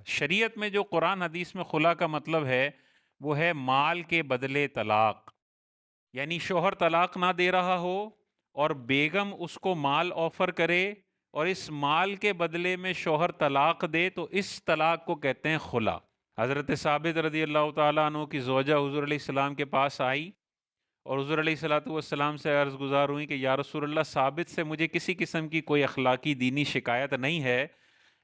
شریعت میں جو قرآن حدیث میں خلا کا مطلب ہے وہ ہے مال کے بدلے طلاق، یعنی شوہر طلاق نہ دے رہا ہو اور بیگم اس کو مال آفر کرے اور اس مال کے بدلے میں شوہر طلاق دے تو اس طلاق کو کہتے ہیں خلا۔ حضرت ثابت رضی اللہ تعالیٰ عنہ کی زوجہ حضور علیہ السلام کے پاس آئی اور حضور علیہ الصلاۃ والسلام سے عرض گزار ہوئی کہ یا رسول اللہ، ثابت سے مجھے کسی قسم کی کوئی اخلاقی دینی شکایت نہیں ہے،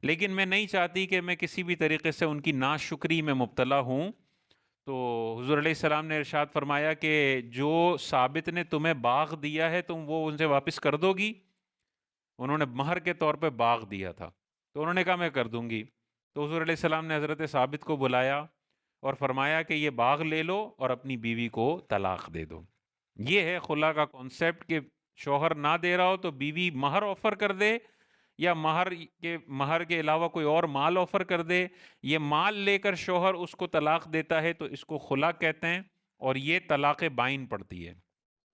لیکن میں نہیں چاہتی کہ میں کسی بھی طریقے سے ان کی ناشکری میں مبتلا ہوں۔ تو حضور علیہ السلام نے ارشاد فرمایا کہ جو ثابت نے تمہیں باغ دیا ہے تم وہ ان سے واپس کر دو گی؟ انہوں نے مہر کے طور پہ باغ دیا تھا، تو انہوں نے کہا میں کر دوں گی۔ تو حضور علیہ السلام نے حضرت ثابت کو بلایا اور فرمایا کہ یہ باغ لے لو اور اپنی بیوی کو طلاق دے دو۔ یہ ہے خلا کا کانسیپٹ کہ شوہر نہ دے رہا ہو تو بیوی مہر آفر کر دے، یا مہر کے علاوہ کوئی اور مال آفر کر دے، یہ مال لے کر شوہر اس کو طلاق دیتا ہے تو اس کو خلا کہتے ہیں، اور یہ طلاق بائن پڑتی ہے۔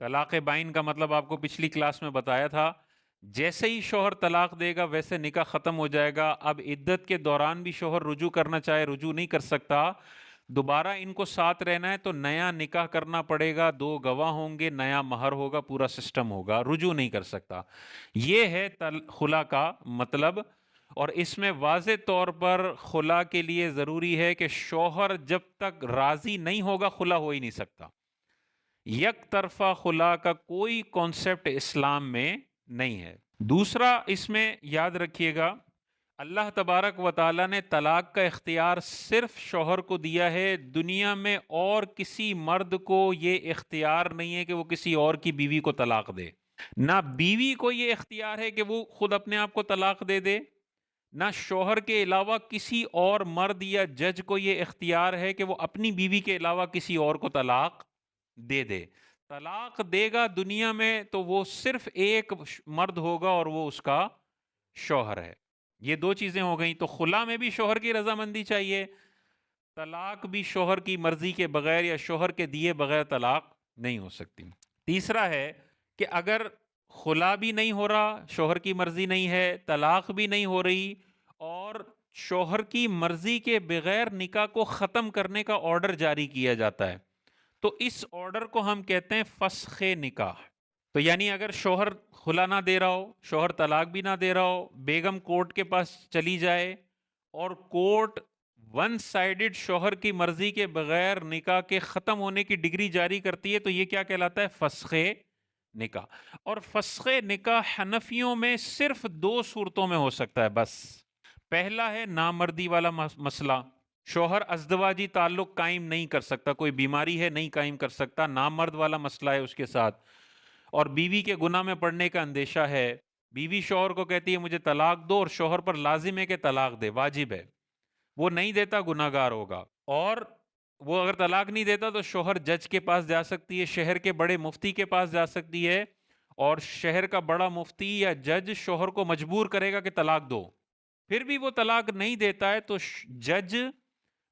طلاق بائن کا مطلب آپ کو پچھلی کلاس میں بتایا تھا، جیسے ہی شوہر طلاق دے گا ویسے نکاح ختم ہو جائے گا۔ اب عدت کے دوران بھی شوہر رجوع کرنا چاہے رجوع نہیں کر سکتا، دوبارہ ان کو ساتھ رہنا ہے تو نیا نکاح کرنا پڑے گا، دو گواہ ہوں گے، نیا مہر ہوگا، پورا سسٹم ہوگا، رجوع نہیں کر سکتا۔ یہ ہے خلا کا مطلب، اور اس میں واضح طور پر خلا کے لیے ضروری ہے کہ شوہر جب تک راضی نہیں ہوگا خلا ہو ہی نہیں سکتا۔ یک طرفہ خلا کا کوئی کانسیپٹ اسلام میں نہیں ہے۔ دوسرا اس میں یاد رکھیے گا، اللہ تبارک و تعالیٰ نے طلاق کا اختیار صرف شوہر کو دیا ہے، دنیا میں اور کسی مرد کو یہ اختیار نہیں ہے کہ وہ کسی اور کی بیوی کو طلاق دے۔ نہ بیوی کو یہ اختیار ہے کہ وہ خود اپنے آپ کو طلاق دے دے، نہ شوہر کے علاوہ کسی اور مرد یا جج کو یہ اختیار ہے کہ وہ اپنی بیوی کے علاوہ کسی اور کو طلاق دے دے۔ طلاق دے گا دنیا میں تو وہ صرف ایک مرد ہوگا اور وہ اس کا شوہر ہے۔ یہ دو چیزیں ہو گئیں، تو خلا میں بھی شوہر کی رضامندی چاہیے، طلاق بھی شوہر کی مرضی کے بغیر یا شوہر کے دیے بغیر طلاق نہیں ہو سکتی۔ تیسرا ہے کہ اگر خلا بھی نہیں ہو رہا، شوہر کی مرضی نہیں ہے، طلاق بھی نہیں ہو رہی، اور شوہر کی مرضی کے بغیر نکاح کو ختم کرنے کا آرڈر جاری کیا جاتا ہے، تو اس آرڈر کو ہم کہتے ہیں فسخ نکاح۔ تو یعنی اگر شوہر خلا نہ دے رہا ہو، شوہر طلاق بھی نہ دے رہا ہو، بیگم کورٹ کے پاس چلی جائے اور کورٹ ون سائیڈڈ شوہر کی مرضی کے بغیر نکاح کے ختم ہونے کی ڈگری جاری کرتی ہے، تو یہ کیا کہلاتا ہے؟ فسخ نکاح۔ اور فسخ نکاح حنفیوں میں صرف دو صورتوں میں ہو سکتا ہے بس۔ پہلا ہے نامردی والا مسئلہ، شوہر ازدواجی تعلق قائم نہیں کر سکتا، کوئی بیماری ہے نہیں قائم کر سکتا، نامرد والا مسئلہ ہے اس کے ساتھ، اور بیوی کے گناہ میں پڑنے کا اندیشہ ہے، بیوی شوہر کو کہتی ہے مجھے طلاق دو، اور شوہر پر لازم ہے کہ طلاق دے، واجب ہے، وہ نہیں دیتا گناہ گار ہوگا۔ اور وہ اگر طلاق نہیں دیتا تو شوہر جج کے پاس جا سکتی ہے، شہر کے بڑے مفتی کے پاس جا سکتی ہے، اور شہر کا بڑا مفتی یا جج شوہر کو مجبور کرے گا کہ طلاق دو، پھر بھی وہ طلاق نہیں دیتا ہے تو جج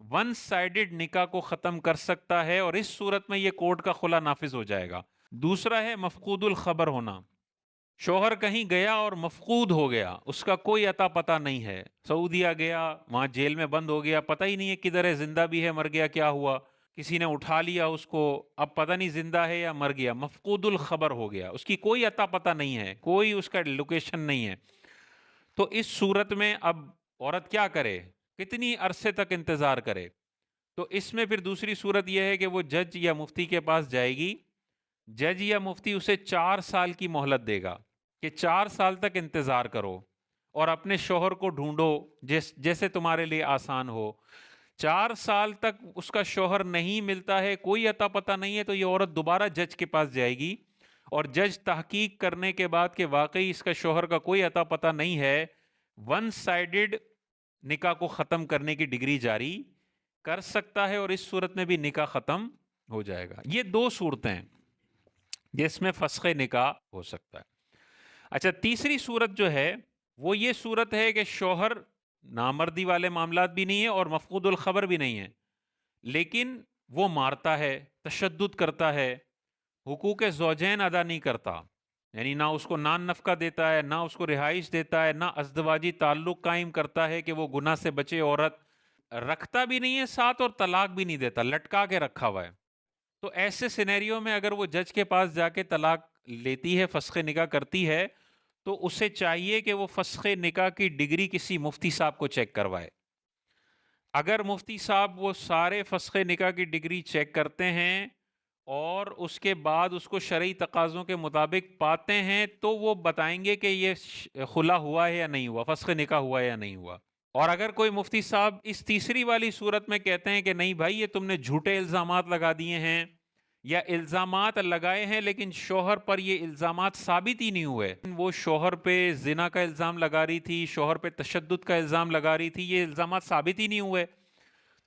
ون سائیڈڈ نکاح کو ختم کر سکتا ہے، اور اس صورت میں یہ کورٹ کا خلا نافذ ہو جائے گا۔ دوسرا ہے مفقود الخبر ہونا، شوہر کہیں گیا اور مفقود ہو گیا، اس کا کوئی اتا پتہ نہیں ہے، سعودیہ گیا، وہاں جیل میں بند ہو گیا، پتہ ہی نہیں ہے کدھر ہے، زندہ بھی ہے مر گیا، کیا ہوا، کسی نے اٹھا لیا اس کو، اب پتہ نہیں زندہ ہے یا مر گیا، مفقود الخبر ہو گیا، اس کی کوئی اتا پتہ نہیں ہے، کوئی اس کا لوکیشن نہیں ہے۔ تو اس صورت میں اب عورت کیا کرے، کتنی عرصے تک انتظار کرے؟ تو اس میں پھر دوسری صورت یہ ہے کہ وہ جج یا مفتی کے پاس جائے گی، جج یا مفتی اسے 4 سال کی مہلت دے گا کہ 4 سال تک انتظار کرو اور اپنے شوہر کو ڈھونڈو جیسے تمہارے لیے آسان ہو۔ 4 سال تک اس کا شوہر نہیں ملتا ہے، کوئی اتا پتہ نہیں ہے، تو یہ عورت دوبارہ جج کے پاس جائے گی، اور جج تحقیق کرنے کے بعد کہ واقعی اس کا شوہر کا کوئی اتا پتہ نہیں ہے، ون سائیڈڈ نکاح کو ختم کرنے کی ڈگری جاری کر سکتا ہے، اور اس صورت میں بھی نکاح ختم ہو جائے گا۔ یہ دو صورتیں ہیں جس میں فسخ نکاح ہو سکتا ہے۔ اچھا، تیسری صورت جو ہے وہ یہ صورت ہے کہ شوہر نامردی والے معاملات بھی نہیں ہے اور مفقود الخبر بھی نہیں ہے، لیکن وہ مارتا ہے، تشدد کرتا ہے، حقوق زوجین ادا نہیں کرتا، یعنی نہ اس کو نان نفقہ دیتا ہے، نہ اس کو رہائش دیتا ہے، نہ ازدواجی تعلق قائم کرتا ہے کہ وہ گناہ سے بچے عورت، رکھتا بھی نہیں ہے ساتھ اور طلاق بھی نہیں دیتا، لٹکا کے رکھا ہوا ہے. تو ایسے سینیریو میں اگر وہ جج کے پاس جا کے طلاق لیتی ہے، فسخ نکاح کرتی ہے، تو اسے چاہیے کہ وہ فسخ نکاح کی ڈگری کسی مفتی صاحب کو چیک کروائے. اگر مفتی صاحب وہ سارے فسخ نکاح کی ڈگری چیک کرتے ہیں اور اس کے بعد اس کو شرعی تقاضوں کے مطابق پاتے ہیں، تو وہ بتائیں گے کہ یہ خلا ہوا ہے یا نہیں ہوا، فسخ نکاح ہوا ہے یا نہیں ہوا. اور اگر کوئی مفتی صاحب اس تیسری والی صورت میں کہتے ہیں کہ نہیں بھائی، یہ تم نے جھوٹے الزامات لگا دیے ہیں، یا الزامات لگائے ہیں لیکن شوہر پر یہ الزامات ثابت ہی نہیں ہوئے، وہ شوہر پہ زنا کا الزام لگا رہی تھی، شوہر پہ تشدد کا الزام لگا رہی تھی، یہ الزامات ثابت ہی نہیں ہوئے،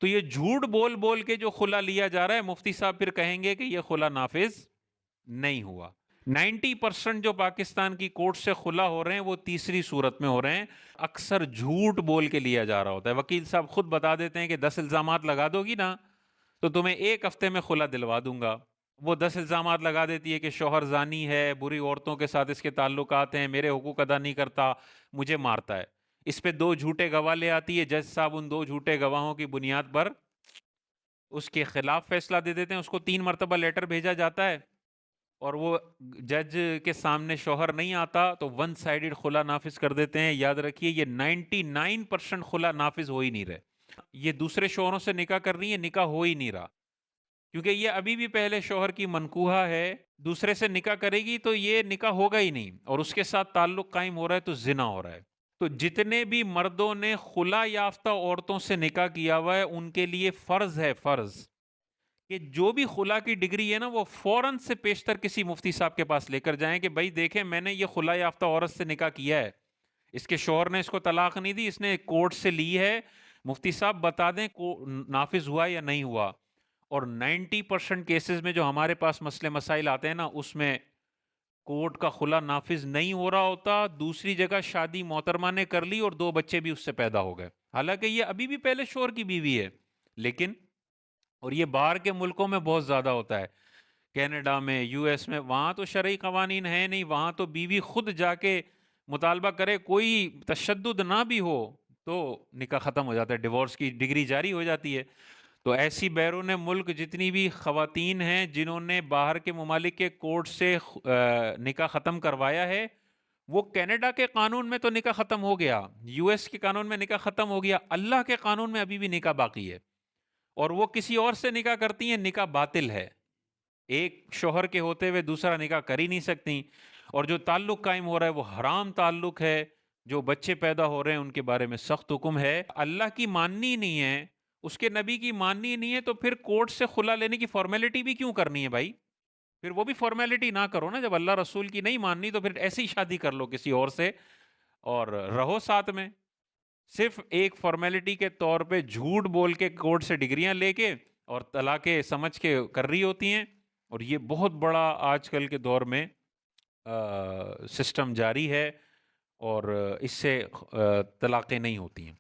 تو یہ جھوٹ بول بول کے جو خلا لیا جا رہا ہے، مفتی صاحب پھر کہیں گے کہ یہ خلا نافذ نہیں ہوا. 90% جو پاکستان کی کورٹ سے خلا ہو رہے ہیں وہ تیسری صورت میں ہو رہے ہیں، اکثر جھوٹ بول کے لیا جا رہا ہوتا ہے. وکیل صاحب خود بتا دیتے ہیں کہ 10 الزامات لگا دو گی نا تو تمہیں 1 ہفتے میں خلا دلوا دوں گا. وہ 10 الزامات لگا دیتی ہے کہ شوہر زانی ہے، بری عورتوں کے ساتھ اس کے تعلقات ہیں، میرے حقوق ادا نہیں کرتا، مجھے مارتا ہے. اس پہ 2 جھوٹے گواہ لے آتی ہے، جج صاحب ان 2 جھوٹے گواہوں کی بنیاد پر اس کے خلاف فیصلہ دے دیتے ہیں. اس کو 3 مرتبہ لیٹر بھیجا جاتا ہے اور وہ جج کے سامنے شوہر نہیں آتا تو 1 سائیڈڈ خلا نافذ کر دیتے ہیں. یاد رکھیے یہ 99% خلا نافذ ہو ہی نہیں رہے. یہ دوسرے شوہروں سے نکاح کر رہی ہے، نکاح ہو ہی نہیں رہا، کیونکہ یہ ابھی بھی پہلے شوہر کی منکوحہ ہے. دوسرے سے نکاح کرے گی تو یہ نکاح ہوگا ہی نہیں، اور اس کے ساتھ تعلق قائم ہو رہا ہے تو زنا ہو رہا ہے. تو جتنے بھی مردوں نے خلا یافتہ عورتوں سے نکاح کیا ہوا ہے ان کے لیے فرض ہے، فرض کہ جو بھی خلا کی ڈگری ہے نا وہ فوراً سے پیشتر کسی مفتی صاحب کے پاس لے کر جائیں کہ بھائی دیکھیں میں نے یہ خلا یافتہ عورت سے نکاح کیا ہے، اس کے شوہر نے اس کو طلاق نہیں دی، اس نے کورٹ سے لی ہے، مفتی صاحب بتا دیں نافذ ہوا یا نہیں ہوا. اور 90% کیسز میں جو ہمارے پاس مسئلے مسائل آتے ہیں نا اس میں کورٹ کا خلا نافذ نہیں ہو رہا ہوتا، دوسری جگہ شادی محترمہ نے کر لی اور 2 بچے بھی اس سے پیدا ہو گئے، حالانکہ یہ ابھی بھی پہلے شوہر کی بیوی ہے. لیکن اور یہ باہر کے ملکوں میں بہت زیادہ ہوتا ہے، کینیڈا میں، یو ایس میں، وہاں تو شرعی قوانین ہیں نہیں، وہاں تو بیوی خود جا کے مطالبہ کرے، کوئی تشدد نہ بھی ہو تو نکاح ختم ہو جاتا ہے، ڈیورس کی ڈگری جاری ہو جاتی ہے. تو ایسی بیرون ملک جتنی بھی خواتین ہیں جنہوں نے باہر کے ممالک کے کورٹ سے نکاح ختم کروایا ہے، وہ کینیڈا کے قانون میں تو نکاح ختم ہو گیا، یو ایس کے قانون میں نکاح ختم ہو گیا، اللہ کے قانون میں ابھی بھی نکاح باقی ہے، اور وہ کسی اور سے نکاح کرتی ہیں، نکاح باطل ہے. ایک شوہر کے ہوتے ہوئے دوسرا نکاح کر ہی نہیں سکتی، اور جو تعلق قائم ہو رہا ہے وہ حرام تعلق ہے. جو بچے پیدا ہو رہے ہیں ان کے بارے میں سخت حکم ہے. اللہ کی ماننی نہیں ہے، اس کے نبی کی ماننی نہیں ہے، تو پھر کورٹ سے خلا لینے کی فارمیلٹی بھی کیوں کرنی ہے بھائی؟ پھر وہ بھی فارمیلٹی نہ کرو نا، جب اللہ رسول کی نہیں ماننی تو پھر ایسی شادی کر لو کسی اور سے اور رہو ساتھ میں. صرف ایک فارمیلٹی کے طور پہ جھوٹ بول کے کورٹ سے ڈگریاں لے کے اور طلاقیں سمجھ کے کر رہی ہوتی ہیں، اور یہ بہت بڑا آج کل کے دور میں سسٹم جاری ہے، اور اس سے طلاقیں نہیں ہوتی ہیں.